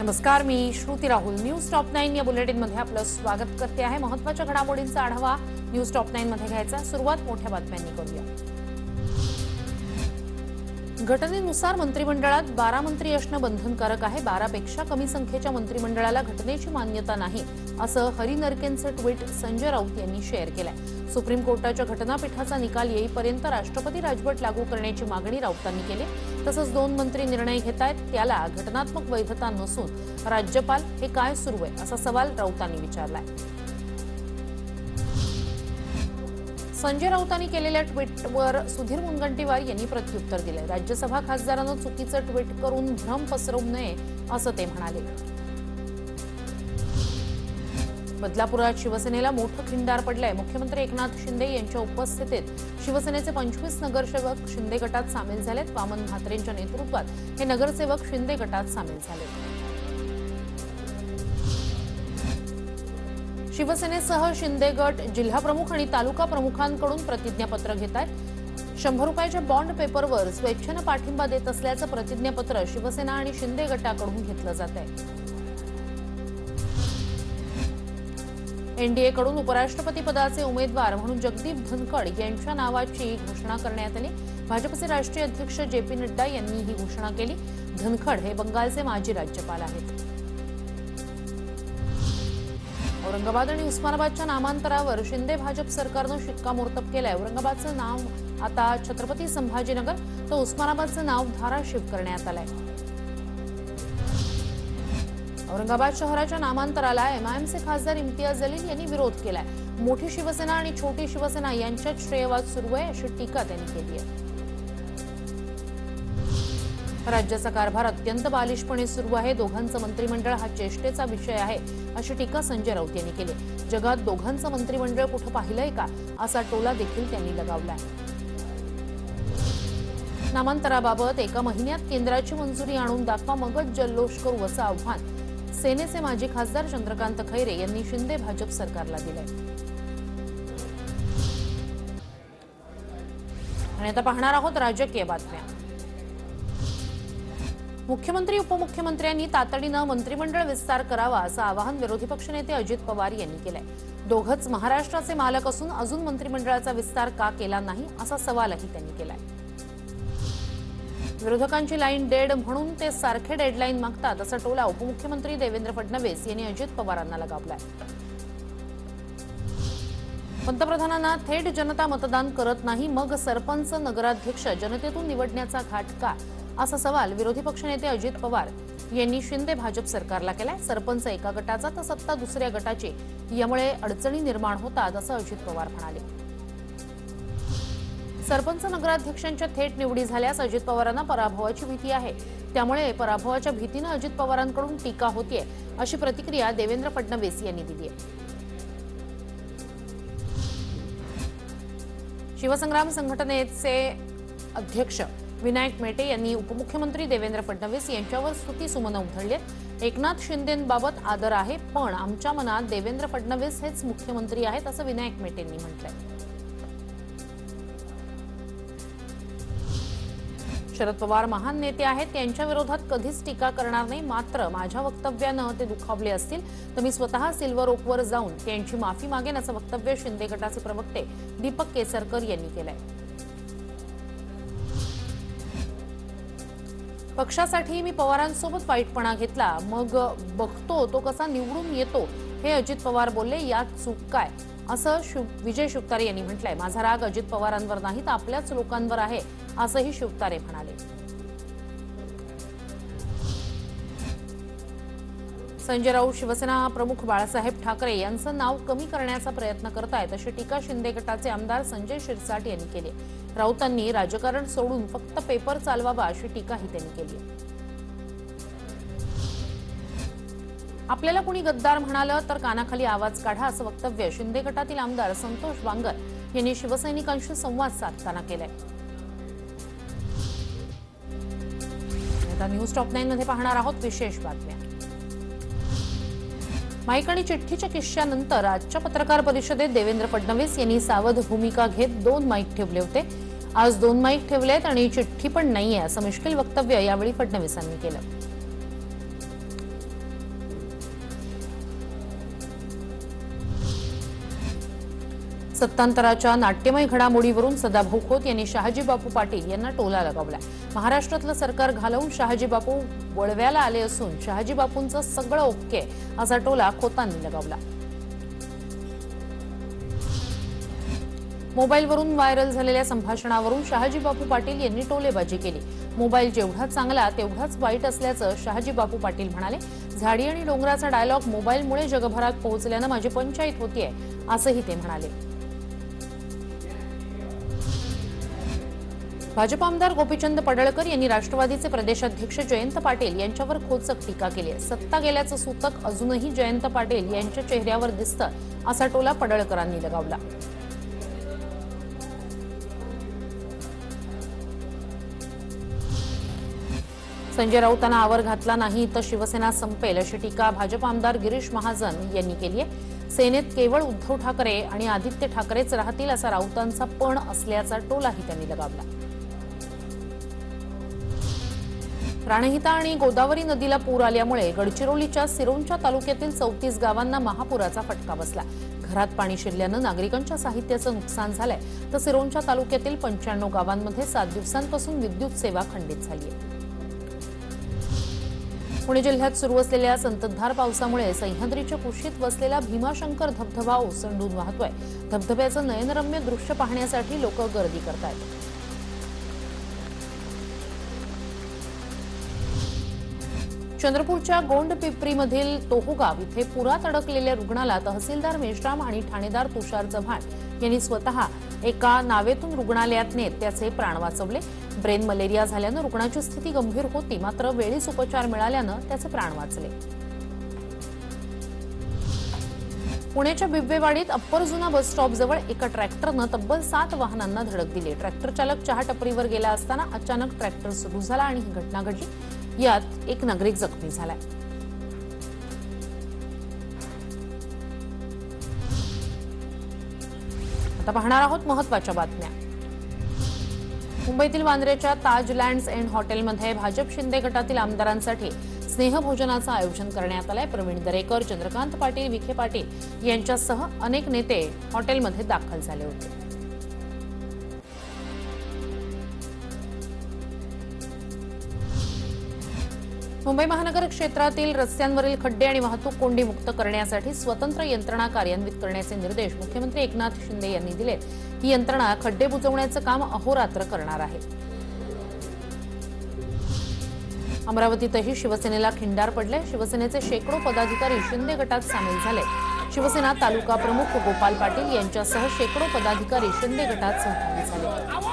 नमस्कार, मी Shruti Rahul. News top 9 या बुलेटिनमध्ये आपलं स्वागत करते आहे. महत्त्वाच्या घडामोडींचा आढावा न्यूज टॉप 9 मध्ये घ्यायचा. सुरुवात मोठ्या बातम्यांनी करूया. घटनेनुसार मंत्रिमंडळात 12 मंत्री असणं बंधनकारक आहे. 12 पेक्षा कमी संख्येच्या मंत्रिमंडळाला घटनेची मान्यता नाही, असं हरी नरकेंचं ट्विट संजय राऊत यांनी शेअर केलंय. सुप्रीम कोर्टाच्या घटनापीठाचा निकाल येईपर्यंत राष्ट्रपती राजवट लागू करण्याची मागणी राऊतांनी केली. तसंच 2 मंत्री निर्णय घेतायत त्याला घटनात्मक वैधता नसून राज्यपाल हे काय सुरू आहे असा सवाल राऊतांनी विचारलाय. संजय राऊतांनी केलेल्या ट्विटवर सुधीर मुनगंटीवार यांनी प्रत्युत्तर दिले. राज्यसभा खासदारांनो चुकीचं ट्विट करून भ्रम पसरवू नये असं ते म्हणाले. बदलापुरात शिवसेनेला मोठं खिंडार पडलंय. मुख्यमंत्री एकनाथ शिंदे यांच्या उपस्थितीत शिवसेनेचे 25 नगरसेवक शिंदे गटात सामील झालेत. वामन म्हात्रेंच्या नेतृत्वात हे नगरसेवक शिंदे गटात सामील झाले. शिवसेनेसह शिंदे गट जिल्हाप्रमुख आणि तालुका प्रमुखांकडून प्रतिज्ञापत्र घेत आहेत. 100 रुपयाच्या बॉन्ड पेपरवर स्वेच्छेनं पाठिंबा देत असल्याचं प्रतिज्ञापत्र शिवसेना आणि शिंदे गटाकडून घेतलं जात आहे. एनडीएकडून उपराष्ट्रपती पदाचे उमेदवार म्हणून जगदीप धनखड यांच्या नावाची घोषणा करण्यात आली. भाजपचे राष्ट्रीय अध्यक्ष जे.पी. नड्डा यांनी ही घोषणा केली. धनखड हे बंगालचे माजी राज्यपाल आहेत. औरंगाबाद आणि उस्मानाबादच्या नामांतरावर शिंदे भाजप सरकारनं शिक्कामोर्तब केलंय. औरंगाबादचं नाव आता छत्रपती संभाजीनगर तर उस्मानाबादचं नाव धाराशिव करण्यात आलंय. औरंगाबाद शहराच्या नामांतराला एमआयएमचे खासदार इम्तियाज जलील यांनी विरोध केलाय. मोठी शिवसेना आणि छोटी शिवसेना यांच्यात श्रेयवाद सुरू आहे अशी टीका त्यांनी केली आहे. राज्याचा कारभार अत्यंत बालिशपणे सुरू आहे. दोघांचं मंत्रिमंडळ हा चेष्टेचा विषय आहे अशी टीका संजय राऊत यांनी केली. जगात दोघांचं मंत्रिमंडळ कुठं पाहिलंय का असा टोला देखील त्यांनी लगावलाय. नामांतराबाबत एका महिन्यात केंद्राची मंजुरी आणून दाखवा मगच जल्लोष करू असं आव्हान सेनेचे माजी खासदार चंद्रकांत खैरे यांनी शिंदे भाजप सरकारला दिलंय. आणि आता पाहणार आहोत राजकीय बातम्या. मुख्यमंत्री उपमुख्यमंत्र्यांनी तातडीनं मंत्रिमंडळ विस्तार करावा असं आवाहन विरोधी पक्षनेते अजित पवार यांनी केलंय. दोघंच महाराष्ट्राचे मालक असून अजून मंत्रिमंडळाचा विस्तार का केला नाही असा सवालही त्यांनी केलाय. विरोधकांची लाईन डेड म्हणून ते सारखे डेडलाईन मागतात असा टोला उपमुख्यमंत्री देवेंद्र फडणवीस यांनी अजित पवारांना लगावलाय. पंतप्रधानांना थेट जनता मतदान करत नाही, मग सरपंच नगराध्यक्ष जनतेतून निवडण्याचा घाट का असा सवाल विरोधी पक्षनेते अजित पवार यांनी शिंदे भाजप सरकारला केलाय. सरपंच एका गटाचा तर सत्ता दुसऱ्या गटाची, यामुळे अडचणी निर्माण होतात असं अजित पवार म्हणाले. सरपंच नगराध्यक्षांच्या थेट निवडी झाल्यास अजित पवारांना पराभवाची भीती आहे. त्यामुळे पराभवाच्या भीतीनं अजित पवारांकडून टीका होतीये अशी प्रतिक्रिया देवेंद्र फडणवीस यांनी दिली आहे. शिवसंग्राम संघटनेचे अध्यक्ष विनायक मेटे यांनी उपमुख्यमंत्री देवेंद्र फडणवीस यांच्यावर स्तुतीसुमनं उधळली. एकनाथ शिंदेंबाबत आदर आहे, पण आमच्या मनात देवेंद्र फडणवीस हेच मुख्यमंत्री आहेत असं विनायक मेटेंनी म्हटलंय. शरद पवार महान नेते आहेत, त्यांच्या विरोधात कधीच टीका करणार नाही. मात्र माझ्या वक्तव्यानं ते दुखावले असतील तर मी स्वतः सिल्वर ओकवर जाऊन त्यांची माफी मागेन असं वक्तव्य शिंदे गटाचे प्रवक्ते दीपक केसरकर यांनी केलंय. पक्षासाठी मी पवारांसोबत वाईटपणा घेतला, मग बघतो तो कसा निवडून येतो हे अजित पवार बोलले. यात चूक काय असं विजय शिवतारे यांनी म्हटलंय. माझा राग अजित पवारांवर नाही तर आपल्याच लोकांवर आहे असंही शिवतारे म्हणाले. संजय राऊत शिवसेना प्रमुख बाळासाहेब ठाकरे यांचं नाव कमी करण्याचा प्रयत्न करतायत अशी टीका शिंदे गटाचे आमदार संजय शिरसाट यांनी केली. राऊतांनी राजकारण सोडून फक्त पेपर चालवावा अशी टीकाही त्यांनी केली. आपल्याला कुणी गद्दार म्हणालं तर कानाखाली आवाज काढा असं वक्तव्य शिंदे गटातील आमदार संतोष बांगर यांनी शिवसैनिकांशी संवाद साधताना केलंय. आता न्यूज टॉप 9 मध्ये पाहणार आहोत विशेष बातम्या. माईक आणि चिठ्ठीच्या किस्स्यानंतर आजच्या पत्रकार परिषदेत देवेंद्र फडणवीस यांनी सावध भूमिका घेत 2 माईक ठेवले होते. आज 2 माईक ठेवलेत आणि चिठ्ठी पण नाहीये असं मुश्किल वक्तव्य यावेळी फडणवीसांनी केलं. सत्तांतराच्या नाट्यमय घडामोडीवरून सदाभाऊ खोत यांनी शहाजी बापू पाटील यांना टोला लगावलाय। महाराष्ट्रातलं सरकार घालवून शहाजी बापू वळव्याला आले असून शहाजी बापूंचं सगळं ओके असा टोला खोतांनी लगावला। मोबाईलवरून व्हायरल झालेल्या संभाषणावरून शहाजी बापू पाटील यांनी टोलेबाजी केली। मोबाईल जेवढा चांगला तेवढाच वाईट असल्याचं शहाजी बापू पाटील म्हणाले। झाडी आणि डोंगराचा डायलॉग मोबाईलमुळे जगभरात पोहोचल्यानं माझी पंचायत होतीये असंही ते म्हणाले। भाजप आमदार गोपीचंद पडळकर यांनी राष्ट्रवादीचे प्रदेशाध्यक्ष जयंत पाटील यांच्यावर खोचक टीका केली आहे। सत्ता गेल्याचं सूतक अजूनही जयंत पाटील यांच्या चेहऱ्यावर दिसतं असा टोला पडळकरांनी लगावला। संजय राऊतांना आवर घातला नाही तर शिवसेना संपेल अशी टीका भाजप आमदार गिरीश महाजन यांनी केली आहे। सेनेत केवळ उद्धव ठाकरे आणि आदित्य ठाकरेच राहतील असा राऊतांचा पण असल्याचा टोलाही त्यांनी लगावला। प्राणहिता आणि गोदावरी नदीला पूर आल्यामुळे गडचिरोलीच्या सिरोंचा तालुक्यातील 34 गावांना महापुराचा फटका बसला। घरात पाणी शिरल्यानं नागरिकांच्या साहित्याचं नुकसान झालंय तर सिरोंचा तालुक्यातील 95 गावांमध्ये 7 दिवसांपासून विद्युत सेवा खंडित झाली आहे। पुणे जिल्ह्यात सुरू असलेल्या संततधार पावसामुळे सह्याद्रीच्या कुशीत वसलेला भीमाशंकर धबधबा ओसंडून वाहतोय। धबधब्याचं नयनरम्य दृश्य पाहण्यासाठी लोक गर्दी करतायत। चंद्रपूरच्या गोंडपिंपरीमधील तोहुगाव इथे पुरात अडकलेल्या रुग्णाला तहसीलदार मेश्राम आणि ठाणेदार तुषार चव्हाण यांनी स्वतः एका नावेतून रुग्णालयात नेत त्याचे प्राण वाचवले। ब्रेन मलेरिया झाल्यानं रुग्णाची स्थिती गंभीर होती, मात्र वेळीच उपचार मिळाल्यानं त्याचे प्राण वाचले। पुण्याच्या बिब्वेवाडीत अप्पर जुना बस स्टॉपजवळ एका ट्रॅक्टरनं तब्बल 7 वाहनांना धडक दिली। ट्रॅक्टर चालक चहा टपरीवर गेला असताना अचानक ट्रॅक्टर सुरू झाला आणि ही घटना घडली। यात एक नागरिक जखमी झालाय। आता पाहणार आहोत महत्त्वाच्या बातम्या। मुंबईतील वांद्र्याच्या ताज लँड्स एंड हॉटेलमध्ये भाजप शिंदे गटातील आमदारांसाठी स्नेहभोजनाचं आयोजन करण्यात आलंय। प्रवीण दरेकर, चंद्रकांत पाटील, विखे पाटील यांच्यासह अनेक नेते हॉटेलमध्ये दाखल झाले होते। मुंबई महानगर क्षेत्रातील रस्त्यांवरील खड्डे आणि वाहतूक कोंडी मुक्त करण्यासाठी स्वतंत्र यंत्रणा कार्यान्वित करण्याचे निर्देश मुख्यमंत्री एकनाथ शिंदे यांनी दिलेत। ही यंत्रणा खड्डे बुजवण्याचं काम अहोरात्र करणार आहे। अमरावतीतही शिवसेनेला खिंडार पडले। शिवसेनेचे शेकडो पदाधिकारी शिंदे गटात सामील झाले। शिवसेना तालुका प्रमुख गोपाल पाटील यांच्यासह शेकडो पदाधिकारी शिंदे गटात सहभागी झाले।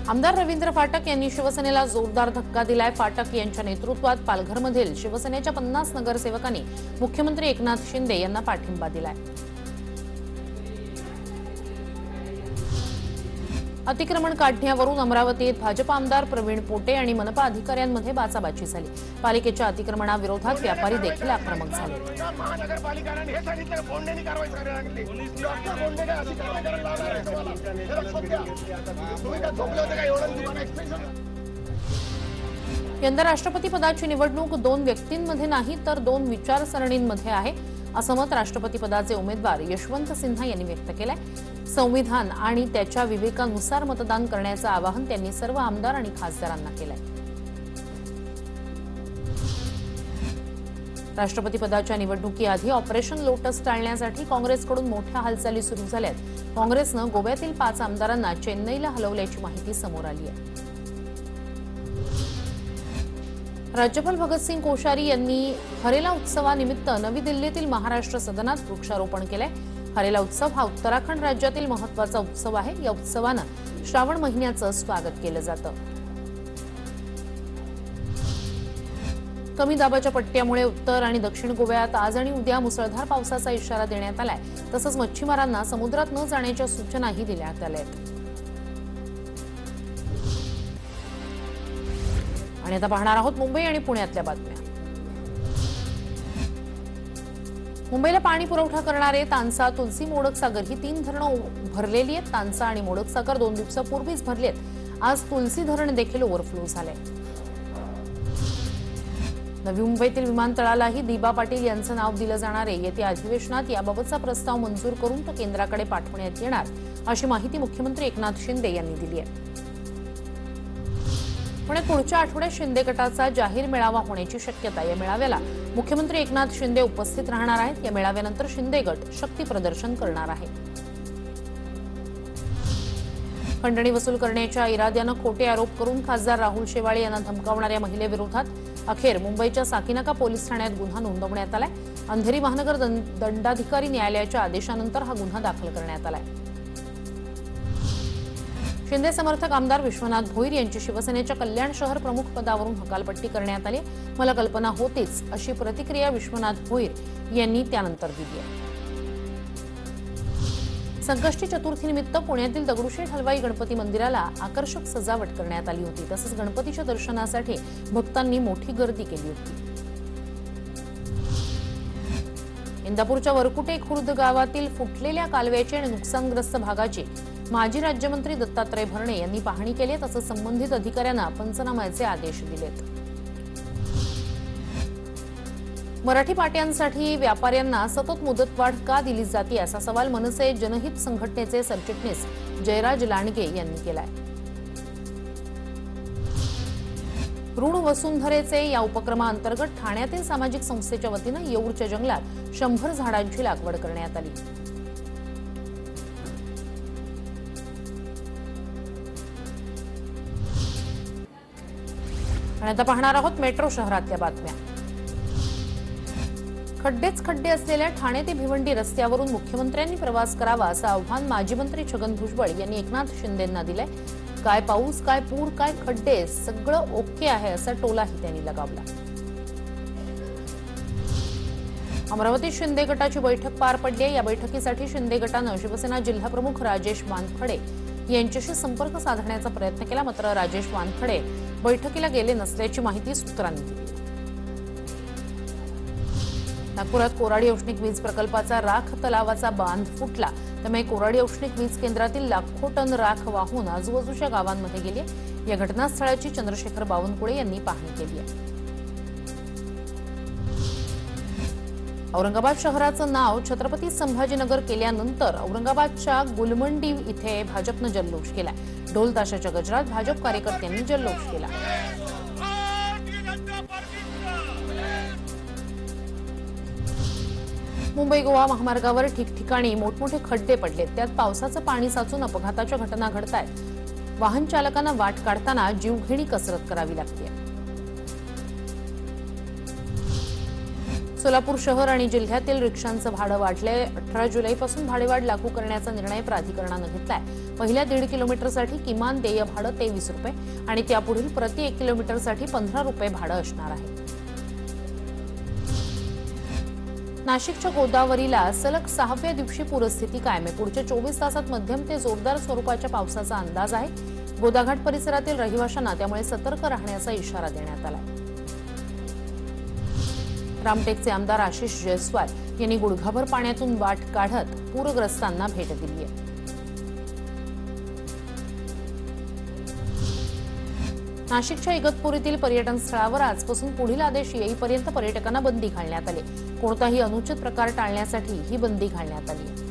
आमदार रवींद्र फाटक यांनी शिवसेनेला जोरदार धक्का दिलाय। फाटक यांच्या नेतृत्वात पालघरमधील शिवसेनेच्या 50 नगरसेवकांनी मुख्यमंत्री एकनाथ शिंदे यांना पाठिंबा दिलाय। अतिक्रमण काढण्यावरून अमरावतीत भाजप आमदार प्रवीण पोटे आणि मनपा अधिकाऱ्यांमध्ये बाचाबाची झाली। पालिकेच्या अतिक्रमणाविरोधात व्यापारी देखील आक्रमक झाले। यंदा राष्ट्रपती पदाची निवडणूक 2 व्यक्तींमध्ये नाही तर 2 विचारसरणींमध्ये आहे असं मत राष्ट्रपती पदाचे उमेदवार यशवंत सिन्हा यांनी व्यक्त केलंय। संविधान आणि त्याच्या विवेकानुसार मतदान करण्याचं आवाहन त्यांनी सर्व आमदार आणि खासदारांना केलंय। राष्ट्रपती पदाच्या निवडणुकीआधी ऑपरेशन लोटस टाळण्यासाठी काँग्रेसकडून मोठ्या हालचाली सुरू झाल्यात। काँग्रेसनं गोव्यातील 5 आमदारांना चेन्नईला हलवल्याची माहिती समोर आली आहे। राज्यपाल भगतसिंग कोश्यारी यांनी हरेला उत्सवानिमित्त नवी दिल्लीतील महाराष्ट्र सदनात वृक्षारोपण केलंय। हरेला उत्सव हा उत्तराखंड राज्यातील महत्त्वाचा उत्सव आहे। या उत्सवानं श्रावण महिन्याचं स्वागत केलं जातं। कमी दाबाच्या पट्ट्यामुळे उत्तर आणि दक्षिण गोव्यात आज आणि उद्या मुसळधार पावसाचा इशारा देण्यात आलाय। तसंच मच्छीमारांना समुद्रात न जाण्याच्या सूचनाही देण्यात आल्या आहेत। आणि आता पाहणार आहोत मुंबई आणि पुण्यातल्या बातम्या। मुंबईला पाणी पुरवठा करणारे तानसा, तुलसी, मोडकसागर ही 3 धरणं भरलेली आहेत। तानसा आणि मोडकसागर 2 दिवसापूर्वीच भरलेत। आज तुलसी धरण देखील ओव्हरफ्लो झालंय। नवी मुंबईतील विमानतळालाही दिबा पाटील यांचं नाव दिलं जाणार आहे। येत्या अधिवेशनात याबाबतचा प्रस्ताव मंजूर करून तो केंद्राकडे पाठवण्यात येणार अशी माहिती मुख्यमंत्री एकनाथ शिंदे यांनी दिली आहे। पुण्यात पुढच्या आठवड्यात शिंदे गटाचा जाहीर मेळावा होण्याची शक्यता। या मेळाव्याला मुख्यमंत्री एकनाथ शिंदे उपस्थित राहणार आहेत। या मेळाव्यानंतर शिंदे गट शक्ती प्रदर्शन करणार आहे। खंडणी वसूल करण्याच्या इराद्यानं खोटे आरोप करून खासदार राहुल शेवाळे यांना धमकावणाऱ्या महिलेविरोधात अखेर मुंबईच्या साकीनाका पोलीस ठाण्यात गुन्हा नोंदवण्यात आलाय। अंधेरी महानगर दंडाधिकारी न्यायालयाच्या आदेशानंतर हा गुन्हा दाखल करण्यात आलाय। शिंदे समर्थक आमदार विश्वनाथ भोईर यांची शिवसेनेच्या कल्याण शहर प्रमुख पदावरून हकालपट्टी करण्यात आली। मला कल्पना होतीच अशी प्रतिक्रिया विश्वनाथ भोईर यांनी त्यानंतर दिली आहे। संकष्टी चतुर्थीनिमित्त पुण्यातील दगडूशेठ हलवाई गणपती मंदिराला आकर्षक सजावट करण्यात आली होती। तसंच गणपतीच्या दर्शनासाठी भक्तांनी मोठी गर्दी केली होती। इंदापूरच्या वरकुटे खुर्द गावातील फुटलेल्या कालव्याची आणि नुकसानग्रस्त भागाची माजी राज्यमंत्री दत्तात्रय भरणे यांनी पाहणी केली। तसंच संबंधित अधिकाऱ्यांना पंचनाम्याचे आदेश दिलेत। मराठी पाट्यांसाठी व्यापाऱ्यांना सतत मुदतवाढ का दिली जाते असा सवाल मनसे जनहित संघटनेचे सरचिटणीस जयराज लांडगे यांनी केलाय। ऋण वसुंधरेचे या उपक्रमाअंतर्गत ठाण्यातील सामाजिक संस्थेच्या वतीनं येऊरच्या जंगलात 100 झाडांची लागवड करण्यात आली। आणि आता पाहणार आहोत मेट्रो शहरातल्या बातम्या। खड्डेच खड्डे असलेल्या ठाणे ते भिवंडी रस्त्यावरून मुख्यमंत्र्यांनी प्रवास करावा असं आव्हान माजी मंत्री छगन भुजबळ यांनी एकनाथ शिंदेंना दिलंय। काय पाऊस, काय पूर, काय खड्डे, सगळं ओके आहे असा टोलाही त्यांनी लगावला। अमरावतीत शिंदे गटाची बैठक पार पडली आहे। या बैठकीसाठी शिंदे गटानं शिवसेना जिल्हाप्रमुख राजेश वानखडे यांच्याशी संपर्क साधण्याचा प्रयत्न केला, मात्र राजेश वानखडे बैठकीला गेले नसल्याची माहिती सूत्रांनी दिली। नागपुरात कोराडी औष्णिक वीज प्रकल्पाचा राख तलावाचा बांध फुटला, त्यामुळे कोराडी औष्णिक वीज केंद्रातील लाखो टन राख वाहून आजूबाजूच्या गावांमध्ये गेली। या घटनास्थळाची चंद्रशेखर बावनकुळे यांनी पाहणी केली आहे। औरंगाबाद शहराचं नाव छत्रपती संभाजीनगर केल्यानंतर औरंगाबादच्या गुलमंडी इथे भाजपनं जल्लोष केला। ढोल ताशाच्या गजरात भाजप कार्यकर्त्यांनी जल्लोष केला। मुंबई गोवा महामार्गावर ठिकठिकाणी मोठमोठे खड्डे पडले, त्यात पावसाचं पाणी साचून अपघाताच्या घटना घडतायत। वाहन चालकांना वाट काढताना जीवघेणी कसरत करावी लागते। सोलापूर शहर आणि जिल्ह्यातील रिक्षांचं भाडं वाढलंय। 18 जुलैपासून भाडेवाढ लागू करण्याचा निर्णय प्राधिकरणानं घेतलाय। पहिल्या 1.5 किलोमीटरसाठी किमान देय भाडं 23 रुपये आणि त्यापुढील प्रति 1 किलोमीटरसाठी 15 रुपये भाडं असणार आहे। नाशिकच्या गोदावरीला सलग 6व्या दिवशी पूरस्थिती कायम आहे। पुढच्या 24 तासात मध्यम ते जोरदार स्वरूपाच्या पावसाचा अंदाज आहे। गोदाघाट परिसरातील रहिवाशांना त्यामुळे सतर्क राहण्याचा इशारा देण्यात आला। रामटेकचे आमदार आशिष जयस्वाल यांनी गुडघाभर पाण्यातून वाट काढत पूरग्रस्तांना भेट दिली आहे। नाशिकच्या इगतपुरीतील पर्यटन स्थळावर आजपासून पुढील आदेश येईपर्यंत पर्यटकांना बंदी घालण्यात आली। कोणताही अनुचित प्रकार टाळण्यासाठी ही बंदी घालण्यात आली आहे।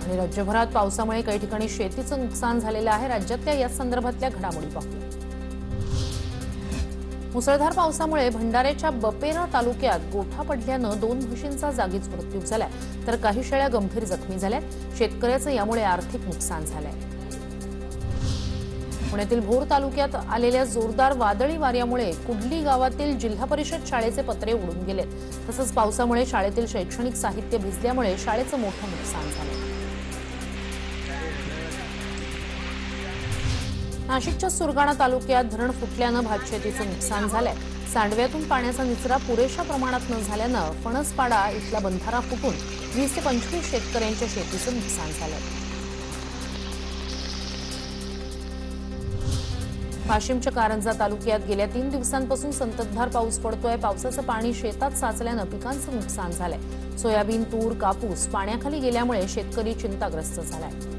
आणि राज्यभरात पावसामुळे काही ठिकाणी शेतीचं नुकसान झालेलं आहे। राज्यातल्या या संदर्भातल्या घडामोडी पाहू। मुसळधार पावसामुळे भंडाऱ्याच्या बपेरा तालुक्यात गोठा पडल्यानं 2 म्हशींचा जागीच मृत्यू झालाय, तर काही शेळ्या गंभीर जखमी झाल्यात। शेतकऱ्याचं यामुळे आर्थिक नुकसान झालंय। पुण्यातील भोर तालुक्यात आलेल्या जोरदार वादळी वाऱ्यामुळे कुडली गावातील जिल्हा परिषद शाळेचे पत्रे उडून गेलेत। तसंच पावसामुळे शाळेतील शैक्षणिक साहित्य भिजल्यामुळे शाळेचं मोठं नुकसान झालं। नाशिकच्या सुरगाणा तालुक्यात धरण फुटल्यानं भातशेतीचं नुकसान झालंय। सांडव्यातून पाण्याचा निचरा पुरेशा प्रमाणात न झाल्यानं फणसपाडा इथला बंधारा फुटून 20 ते 25 शेतकऱ्यांच्या शेतीचं नुकसान झालंय। वाशिमच्या कारंजा तालुक्यात गेल्या 3 दिवसांपासून संततधार पाऊस पडतोय। पावसाचं पाणी शेतात साचल्यानं पिकांचं नुकसान झालंय। सोयाबीन, तूर, कापूस पाण्याखाली गेल्यामुळे शेतकरी चिंताग्रस्त झालाय।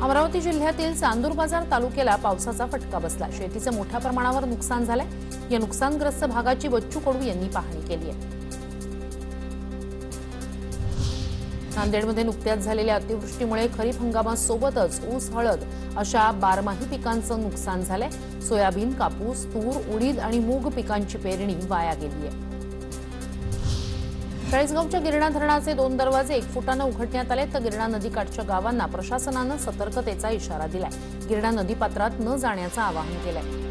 अमरावती जिल्ह्यातील चांदूर बाजार तालुक्याला पावसाचा फटका बसला। शेतीचे मोठ्या प्रमाणावर नुकसान झालंय। या नुकसानग्रस्त भागाची बच्चू कडू यांनी पाहणी केली आहे। नांदेडमध्ये नुकत्याच झालेल्या अतिवृष्टीमुळे खरीप हंगामासोबतच ऊस, हळद अशा बारमाही पिकांचं नुकसान झालंय। सोयाबीन, कापूस, तूर, उडीद आणि मूग पिकांची पेरणी वाया गेली आहे। चाळीसगावच्या गिरणा धरणाचे 2 दरवाजे 1 फुटानं उघडण्यात आले, तर गिरणा नदीकाठच्या गावांना प्रशासनानं सतर्कतेचा इशारा दिलाय। गिरणा नदीपात्रात न जाण्याचं आवाहन केलंय।